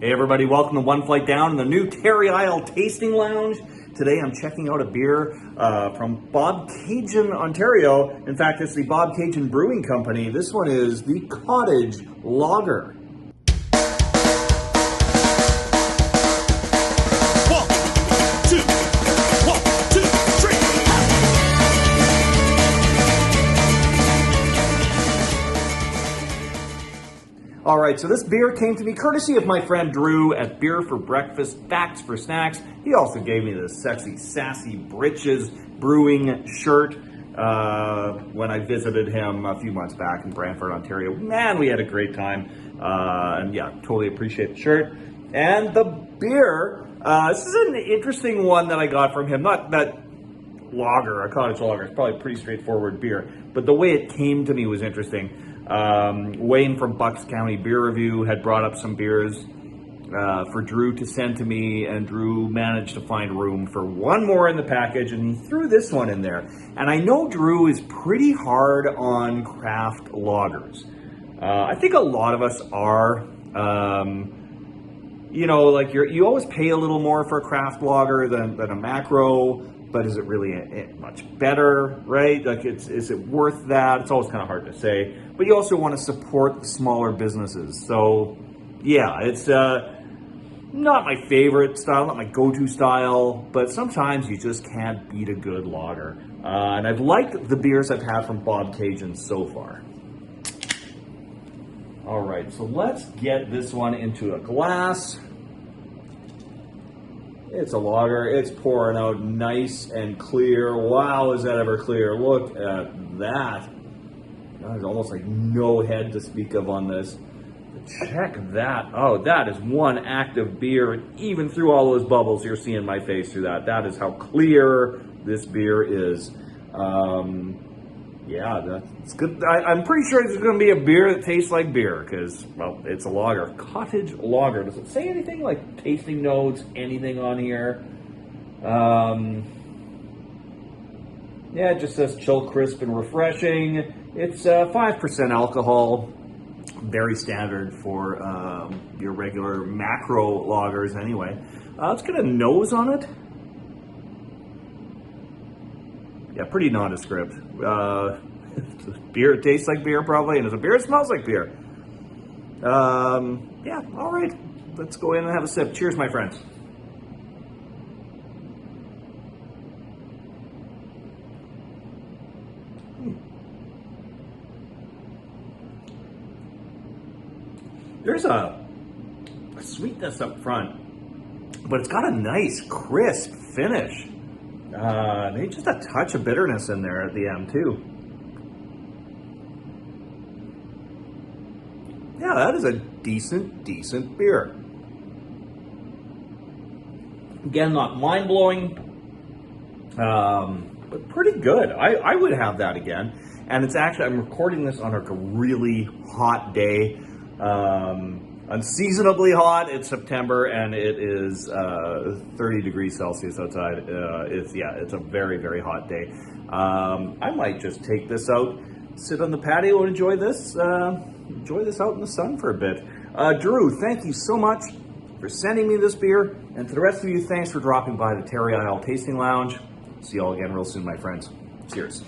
Hey everybody, welcome to One Flight Down in the new Terry Isle Tasting Lounge. Today I'm checking out a beer from Bobcaygeon, Ontario. In fact, it's the Bobcaygeon Brewing Company. This one is the Cottage Lager. All right, so this beer came to me courtesy of my friend Drew at Beer for Breakfast, Facts for Snacks. He also gave me this sexy, sassy Britches brewing shirt when I visited him a few months back in Brantford, Ontario. Man, we had a great time. And yeah, totally appreciate the shirt. And the beer, this is an interesting one that I got from him. Not that lager, a cottage lager, it's probably a pretty straightforward beer, but the way it came to me was interesting. Wayne from Bucks County Beer Review had brought up some beers for Drew to send to me, and Drew managed to find room for one more in the package, and he threw this one in there. And I know Drew is pretty hard on craft lagers. I think a lot of us are. You know, like you always pay a little more for a craft lager than a macro. But is it really much better, right? Like, is it worth that? It's always kind of hard to say. But you also want to support the smaller businesses. So, yeah, it's not my favorite style, not my go-to style, but sometimes you just can't beat a good lager. And I've liked the beers I've had from Bobcaygeon so far. All right, so let's get this one into a glass. It's a lager. It's pouring out nice and clear. Wow, is that ever clear? Look at that. There's almost like no head to speak of on this. But check that. Oh, that is one active beer. And even through all those bubbles, you're seeing my face through that. That is how clear this beer is. Yeah, that's good. I'm pretty sure there's going to be a beer that tastes like beer because, well, it's a lager. Cottage Lager. Does it say anything like tasting notes, anything on here? Yeah, it just says chill, crisp, and refreshing. It's 5% alcohol. Very standard for your regular macro lagers anyway. Let's get a nose on it. Yeah, pretty nondescript. Beer tastes like beer probably, and as a beer, it smells like beer. Yeah, all right. Let's go in and have a sip. Cheers, my friends. There's a sweetness up front, but it's got a nice, crisp finish. Maybe just a touch of bitterness in there at the end too. Yeah, that is a decent beer. Again, not mind-blowing, but pretty good. I would have that again. And it's actually, I'm recording this on a really hot day. Unseasonably hot. It's September and it is 30 degrees Celsius outside. It's a very hot day. I might just take this out, sit on the patio and enjoy this out in the sun for a bit. Drew, thank you so much for sending me this beer, and to the rest of you, thanks for dropping by the Terry Isle Tasting Lounge. See you all again real soon, my friends. Cheers.